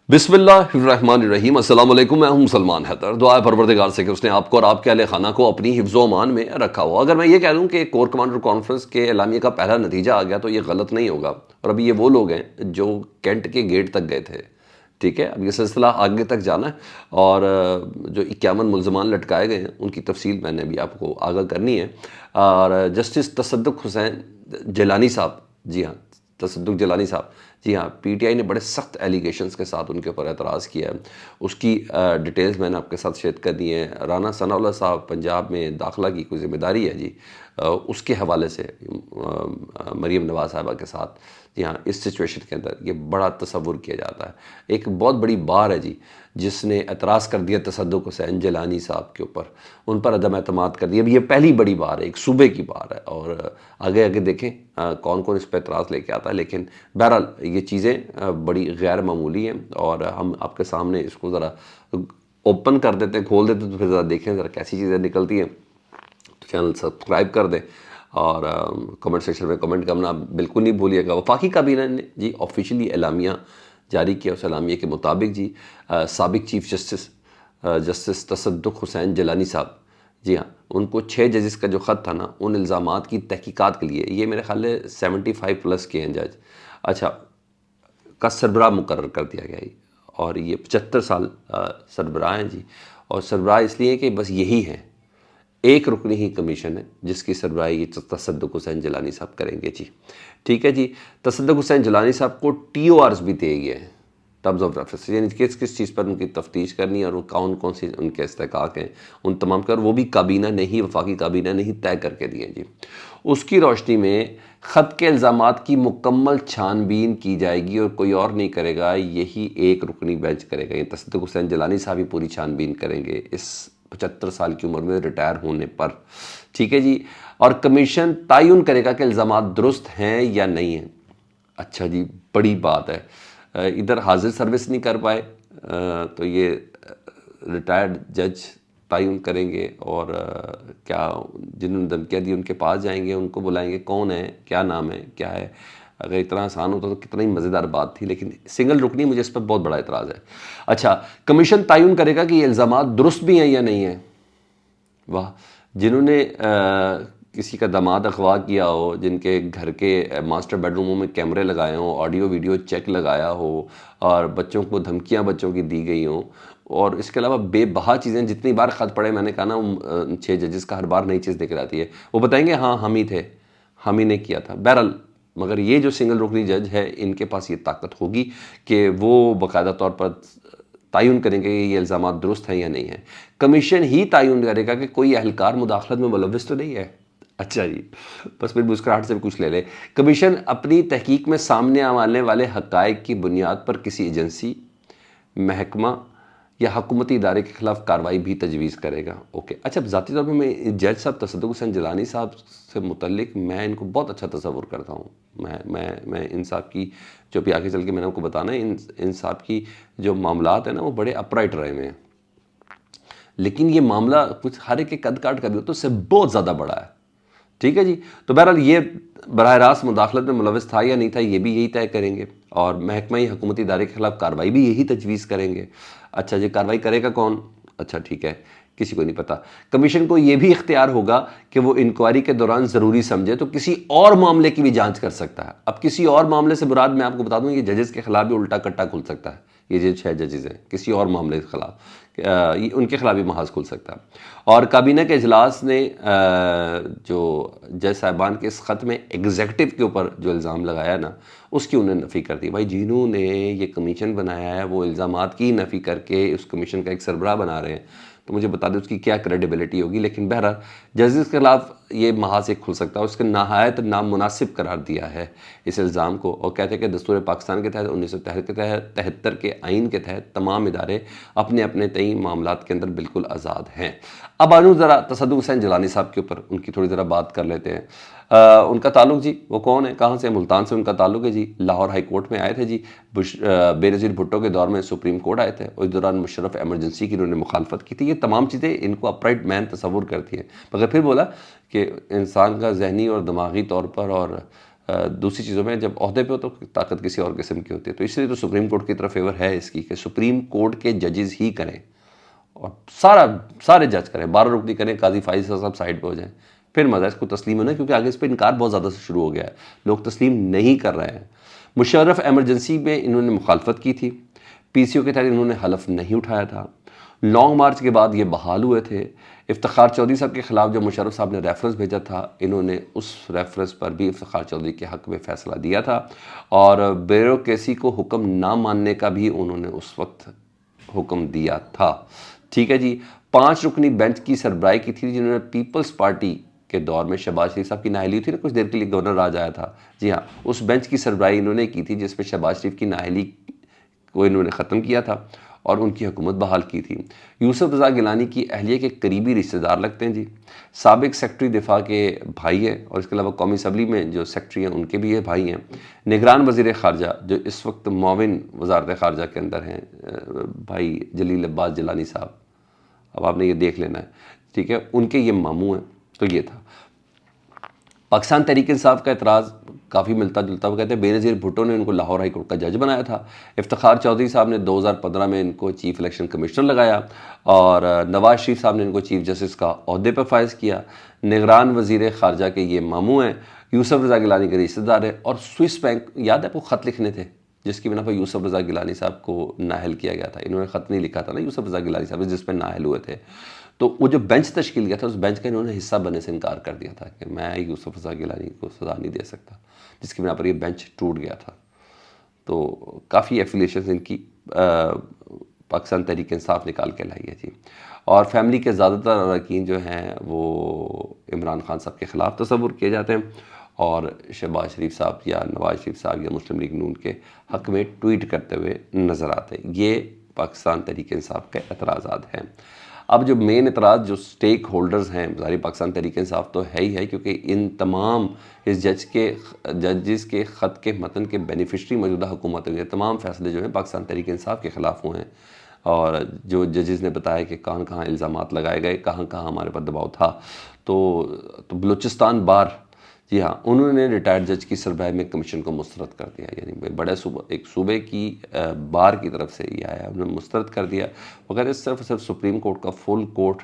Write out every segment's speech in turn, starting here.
बिस्मिल्लाहिर्रहमानिर्रहीम। अस्सलाम वालेकुम। मैं हूं सलमान हैदर। दुआ है परवरदिगार से कि उसने आपको और आपके अहले खाना को अपनी हिफ्ज़ व अमान में रखा हो। अगर मैं ये कह दूं कि कोर कमांडर कॉन्फ्रेंस के एलामिया का पहला नतीजा आ गया तो ये गलत नहीं होगा। और अभी ये वो लोग हैं जो कैंट के गेट तक गए थे, ठीक है। अब ये सिलसिला आगे तक जाना है और जो 51 मुल्ज़मान लटकाए गए हैं उनकी तफसील मैंने भी आपको आगाह करनी है। और जस्टिस तसद्दुक़ हुसैन जिलानी साहब, जी हाँ, तसद्दुक़ जिलानी साहब, जी हाँ, पीटीआई ने बड़े सख्त एलिगेशंस के साथ उनके ऊपर एतराज़ किया है। उसकी डिटेल्स मैंने आपके साथ शेयर कर दी हैं। राना सनाउल्लाह साहब पंजाब में दाखिला की कोई ज़िम्मेदारी है जी, उसके हवाले से मरीम नवाज़ साहबा के साथ, जी हाँ, इस सिचुएशन के अंदर ये बड़ा तसव्वुर किया जाता है। एक बहुत बड़ी बार है जी जिसने एतराज़ कर दिया तसद्दुक़ हुसैन जिलानी साहब के ऊपर, उन पर अदम एतमाद कर दिया। अब ये पहली बड़ी बार है, एक सूबे की बार है और आगे आगे देखें कौन कौन इस पर एतराज़ लेके आता है। लेकिन बहरहाल ये चीज़ें बड़ी गैर मामूली हैं और हम आपके सामने इसको ज़रा ओपन कर देते हैं, खोल देते हैं, तो फिर ज़रा देखें ज़रा कैसी चीज़ें निकलती हैं। तो चैनल सब्सक्राइब कर दें और कमेंट सेक्शन में कमेंट करना बिल्कुल नहीं भूलिएगा। वफाकी काबीना ने जी ऑफिशियली एलामिया जारी किया। उस एलामिया के मुताबिक जी साबिक चीफ जस्टिस तसद्दुक़ हुसैन जिलानी साहब, जी हाँ, उनको 6 जजेस का जो ख़त था ना, उन इल्ज़ामात की तहकीकात के लिए, ये मेरे ख्याल है 75+ के हैं जज, अच्छा, का सरबराह मुकर्रर कर दिया गया है। और ये 75 साल सरबराह हैं जी। और सरबराह इसलिए कि बस यही हैं, एक रुकनी ही कमीशन है जिसकी सरबराही तसद्दुक़ हुसैन जिलानी साहब करेंगे जी, ठीक है जी। तसद्दुक़ हुसैन जिलानी साहब को TORs भी दिए गए हैं, टर्म्स ऑफ रेफरेंस, यानी किस किस चीज़ पर उनकी तफ्तीश करनी है और वो कौन कौन सी उनके इस्तेहकाक हैं, उन तमाम कर वो भी काबीना ने ही, वफाकी काबीना ने ही तय करके दिए जी। उसकी रोशनी में ख़त के इल्ज़ामात की मुकम्मल छानबीन की जाएगी और कोई और नहीं करेगा, यही एक रुकनी बेंच करेगा। ये तसद्दुक़ हुसैन जिलानी साहब ही पूरी छानबीन करेंगे इस 75 साल की उम्र में रिटायर होने पर, ठीक है जी। और कमीशन तयन करेगा कि इल्ज़ामात दुरुस्त हैं या नहीं हैं। अच्छा जी, बड़ी बात है। इधर हाजिर सर्विस नहीं कर पाए तो ये रिटायर्ड जज तयन करेंगे और क्या जिन्होंने धमकियाँ दी उनके पास जाएंगे, उनको बुलाएंगे, कौन है, क्या नाम है, क्या है। अगर इतना आसान होता तो कितना ही मज़ेदार बात थी, लेकिन सिंगल रुकनी, मुझे इस पर बहुत बड़ा एतराज़ है। अच्छा, कमीशन तयन करेगा कि ये इल्ज़ामात दुरुस्त भी हैं या नहीं हैं। वाह, जिन्होंने किसी का दामाद अगवा किया हो, जिनके घर के मास्टर बेडरूमों में कैमरे लगाए हों, ऑडियो वीडियो चेक लगाया हो और बच्चों को धमकियां बच्चों की दी गई हों, और इसके अलावा बेबहा चीज़ें, जितनी बार ख़त पढ़े मैंने कहा ना, 6 जजेस का हर बार नई चीज़ दिख जाती है। वो बताएंगे हाँ हम ही थे, हम ही ने किया था। बहरहाल मगर ये जो सिंगल रुकनी जज है, इनके पास ये ताकत होगी कि वो बाकायदा तौर पर तयन करेंगे कि ये इल्ज़ामात दुरुस्त हैं या नहीं है। कमीशन ही तयन करेगा कि कोई अहलकार मुदाखलत में मुलव्वस तो नहीं है। अच्छा जी, बस फिर मुस्कुराहट से भी कुछ ले ले। कमीशन अपनी तहकीक में सामने आने वाले हक़ाइक़ की बुनियाद पर किसी एजेंसी, महकमा या हुकूमती इदारे के ख़िलाफ़ कार्रवाई भी तजवीज़ करेगा। ओके, अच्छा, ज़ाती तौर पर मैं जज साहब तसद्दुक़ हुसैन जिलानी साहब से मुतल्लिक मैं इनको बहुत अच्छा तसव्वुर करता हूँ। मैं इन साहब की, जो भी आगे चल के मैंने आपको बताना है, इन साहब की जो मामलात हैं ना, वो बड़े अपराइट रहे हुए हैं। लेकिन ये मामला कुछ हर एक के कद काट का भी हो तो उससे बहुत ज़्यादा बड़ा है, ठीक है जी। तो बहरहाल ये बराह रास्त मुदाखलत में मुलव्वस था या नहीं था, ये भी यही तय करेंगे और महकमा हुकूमती इदारे के ख़िलाफ़ कार्रवाई भी यही तजवीज़ करेंगे। अच्छा जी, कार्रवाई करेगा कौन? अच्छा ठीक है, किसी को नहीं पता। कमीशन को ये भी इख्तियार होगा कि वो इंक्वायरी के दौरान ज़रूरी समझे तो किसी और मामले की भी जांच कर सकता है। अब किसी और मामले से मुराद मैं आपको बता दूं, ये जजेस के खिलाफ भी उल्टा कट्टा खुल सकता है। ये जो 6 जजेस हैं, किसी और मामले के खिलाफ, उनके खिलाफ भी महाज खुल सकता है। और काबीना के इजलास ने जो जज साहिबान के इस ख़त में एग्जेक्टिव के ऊपर जो इल्ज़ाम लगाया ना, उसकी उन्होंने नफ़ी कर दी। भाई, जिन्होंने ये कमीशन बनाया है वो इल्ज़ामात की नफ़ी करके उस कमीशन का एक सरबराह बना रहे हैं, तो मुझे बता दें उसकी क्या क्रेडिबिलिटी होगी। लेकिन बहरहाल जजेस के खिलाफ ये महाज एक खुल सकता है। उसके नहायत नामुनासिब करार दिया है इस इल्ज़ाम को और कहते हैं कि दस्तूर पाकिस्तान के तहत 1973 के आइन के तहत तमाम इदारे अपने अपने तय मामलात के अंदर बिल्कुल आज़ाद हैं। अब आनू ज़रा तसद्दुक़ हुसैन जिलानी साहब के ऊपर उनकी थोड़ी ज़रा बात कर लेते हैं। उनका ताल्लुक जी, वो कौन है, कहाँ से? मुल्तान से उनका ताल्लुक है जी। लाहौर हाई कोर्ट में आए थे जी, बेनज़ीर भुट्टो के दौर में सुप्रीम कोर्ट आए थे और इस दौरान मुशर्रफ एमरजेंसी की उन्होंने मुखालफत की थी। ये तमाम चीज़ें इनको अपराइट मैन तस्वुर करती हैं, मगर फिर बोला कि इंसान का जहनी और दिमागी तौर पर और دوسری چیزوں میں جب عہدے پہ ہو تو طاقت کسی اور قسم کی ہوتی ہے، تو اس لیے تو سپریم کورٹ کی طرف فیور ہے اس کی کہ سپریم کورٹ کے ججز ہی کریں اور سارے جج کریں، 12 رکنی کریں، قاضی فائز صاحب سائڈ پہ ہو جائیں، پھر مزہ اس کو تسلیم ہونا ہے، کیونکہ آگے اس پہ انکار بہت زیادہ سے شروع ہو گیا ہے، لوگ تسلیم نہیں کر رہے ہیں۔ مشرف ایمرجنسی میں انہوں نے مخالفت کی تھی، پی سی او کے تحت انہوں نے حلف نہیں اٹھایا تھا، لانگ مارچ کے بعد یہ بحال ہوئے تھے۔ افتخار چودھری صاحب کے خلاف جو مشرف صاحب نے ریفرنس بھیجا تھا، انہوں نے اس ریفرنس پر بھی افتخار چودھری کے حق میں فیصلہ دیا تھا، اور بیوروکریسی کو حکم نہ ماننے کا بھی انہوں نے اس وقت حکم دیا تھا۔ ٹھیک ہے جی، 5 رکنی بینچ کی سربراہی کی تھی جنہوں نے پیپلز پارٹی کے دور میں شہباز شریف صاحب کی نااہلی ہوئی تھی نا، کچھ دیر کے لیے گورنر راج آیا تھا، جی ہاں، اس بینچ کی سربراہی انہوں نے کی تھی جس میں شہباز شریف کی نااہلی کو انہوں نے ختم کیا تھا اور ان کی حکومت بحال کی تھی۔ یوسف رضا گیلانی کی اہلیہ کے قریبی رشتہ دار لگتے ہیں جی، سابق سیکرٹری دفاع کے بھائی ہیں، اور اس کے علاوہ قومی اسمبلی میں جو سیکرٹری ہیں ان کے بھی یہ بھائی ہیں۔ نگران وزیر خارجہ جو اس وقت معاون وزارت خارجہ کے اندر ہیں، بھائی جلیل عباس جیلانی صاحب، اب آپ نے یہ دیکھ لینا ہے، ٹھیک ہے، ان کے یہ ماموں ہیں۔ تو یہ تھا پاکستان تحریک انصاف کا اعتراض کافی ملتا جلتا، وہ کہتے ہیں بے نظیر بھٹو نے ان کو لاہور ہائی کورٹ کا جج بنایا تھا، افتخار چودھری صاحب نے 2015 میں ان کو چیف الیکشن کمشنر لگایا، اور نواز شریف صاحب نے ان کو چیف جسٹس کا عہدے پر فائز کیا۔ نگران وزیر خارجہ کے یہ ماموں ہیں، یوسف رضا گیلانی کے رشتہ دار ہیں، اور سوئس بینک، یاد ہے وہ خط لکھنے تھے جس کی بنا پر یوسف رضا گیلانی صاحب کو نااہل کیا گیا تھا، انہوں نے خط نہیں لکھا تھا نا یوسف رضا گیلانی صاحب جس پہ نااہل ہوئے تھے، تو وہ جو بینچ تشکیل کیا تھا اس بینچ کا انہوں نے حصہ بننے سے انکار کر دیا تھا کہ میں یوسف رضا گیلانی کو سزا نہیں دے سکتا، جس کی بنا پر یہ بینچ ٹوٹ گیا تھا۔ تو کافی ایفیلیشنز ان کی پاکستان تحریک انصاف نکال کے لائی ہے جی، اور فیملی کے زیادہ تر اراکین جو ہیں وہ عمران خان صاحب کے خلاف تصور کیے جاتے ہیں، اور شہباز شریف صاحب یا نواز شریف صاحب یا مسلم لیگ نون کے حق میں ٹویٹ کرتے ہوئے نظر آتے ہیں۔ یہ پاکستان تحریک انصاف کے اعتراضات ہیں۔ اب جو مین اعتراض جو سٹیک ہولڈرز ہیں، ظاہر پاکستان تحریک انصاف تو ہے ہی ہے، کیونکہ ان تمام اس ججز کے خط کے متن کے بینیفیشری موجودہ حکومت ہوئی ہے، تمام فیصلے جو ہیں پاکستان تحریک انصاف کے خلاف ہوئے ہیں، اور جو ججز نے بتایا کہ کہاں کہاں الزامات لگائے گئے، کہاں کہاں ہمارے پر دباؤ تھا، تو بلوچستان بار، جی ہاں، انہوں نے ریٹائرڈ جج کی سربراہی میں کمیشن کو مسترد کر دیا، یعنی بڑے صوبہ ایک صوبے کی بار کی طرف سے یہ آیا، انہوں نے مسترد کر دیا، وہ کہتے ہیں صرف سپریم کورٹ کا فل کورٹ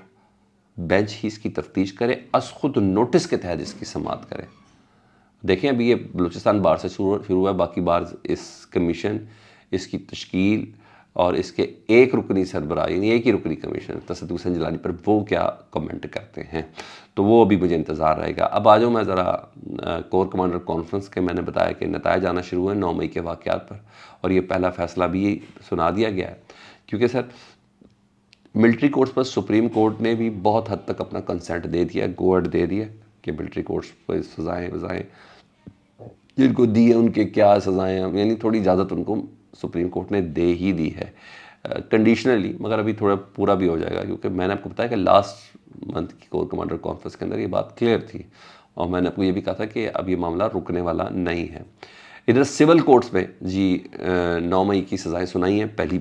بینچ ہی اس کی تفتیش کرے، از خود نوٹس کے تحت اس کی سماعت کرے۔ دیکھیں ابھی یہ بلوچستان بار سے شروع ہوا ہے، باقی بار اس کمیشن، اس کی تشکیل اور اس کے ایک رکنی سربراہ، یعنی ایک ہی رکنی کمیشن تصدیق حسین جیلانی پر وہ کیا کمنٹ کرتے ہیں، تو وہ ابھی مجھے انتظار رہے گا۔ اب آ جاؤں میں ذرا کور کمانڈر کانفرنس کے، میں نے بتایا کہ نتائج آنا شروع ہیں 9 مئی کے واقعات پر، اور یہ پہلا فیصلہ بھی سنا دیا گیا ہے، کیونکہ سر ملٹری کورٹس پر سپریم کورٹ نے بھی بہت حد تک اپنا کنسنٹ دے دیا، گوڈ دے دیا کہ ملٹری کورٹس پر سزائیں جن کو دی ہیں ان کے کیا سزائیں ہیں، یعنی تھوڑی اجازت ان کو سپریم کورٹ نے دے ہی دی ہے کنڈیشنلی، مگر ابھی تھوڑا پورا بھی ہو جائے گا، کیونکہ میں نے آپ کو بتایا کہ لاسٹ منتھ کی کور کمانڈر کانفرنس کے اندر یہ بات کلیئر تھی، اور میں نے آپ کو یہ بھی کہا تھا کہ اب یہ معاملہ رکنے والا نہیں ہے۔ ادھر سول کورٹس میں جی 9 مئی کی سزائیں سنائی ہیں، پہلی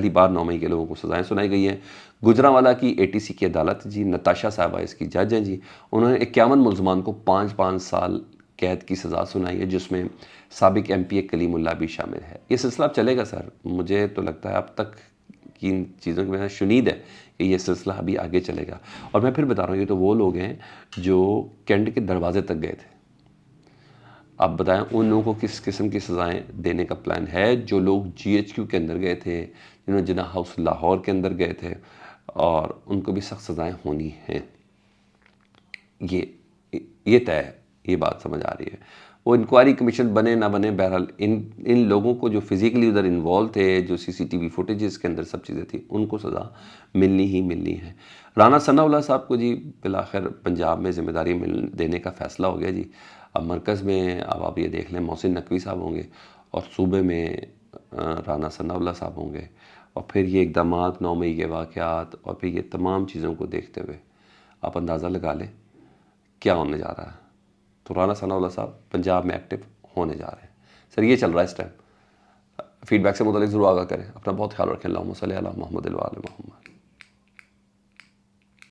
بار 9 مئی کے لوگوں کو سزائیں سنائی گئی ہیں۔ گجرانوالہ کی ATC کی عدالت جی، نتاشا صاحبہ اس کی جج ہیں جی، انہوں نے 51 ملزمان کو 5 سال قید کی سزا سنائی ہے، جس میں سابق MP کلیم اللہ بھی شامل ہے۔ یہ سلسلہ اب چلے گا سر، مجھے تو لگتا ہے اب تک کی ان چیزوں کی وجہ سے شنید ہے کہ یہ سلسلہ ابھی آگے چلے گا، اور میں پھر بتا رہا ہوں یہ تو وہ لوگ ہیں جو کینٹ کے دروازے تک گئے تھے۔ آپ بتائیں ان لوگوں کو کس قسم کی سزائیں دینے کا پلان ہے، جو لوگ GHQ کے اندر گئے تھے، جنہوں نے جناح ہاؤس لاہور کے اندر گئے تھے، اور ان کو بھی سخت سزائیں ہونی ہیں، یہ طے ہے، یہ بات سمجھ آ رہی ہے۔ وہ انکوائری کمیشن بنے نہ بنے، بہرحال ان لوگوں کو جو فزیکلی ادھر انوالو تھے، جو CCTV فوٹیجز کے اندر سب چیزیں تھیں، ان کو سزا ملنی ہی ملنی ہے۔ رانا ثناء اللہ صاحب کو جی بالآخر پنجاب میں ذمہ داری دینے کا فیصلہ ہو گیا جی، اب مرکز میں اب آپ یہ دیکھ لیں محسن نقوی صاحب ہوں گے، اور صوبے میں رانا ثناء اللہ صاحب ہوں گے، اور پھر یہ اقدامات 9 مئی کے واقعات، اور پھر یہ تمام چیزوں کو دیکھتے ہوئے آپ اندازہ لگا لیں کیا ہونے جا رہا ہے۔ تو رانا ثناء اللہ صاحب پنجاب میں ایکٹیو ہونے جا رہے ہیں۔ سر یہ چل رہا ہے اس ٹائم، فیڈ بیک سے متعلق ضرور آگاہ کریں، اپنا بہت خیال رکھیں، اللہم صلی علی محمد و آل محمد۔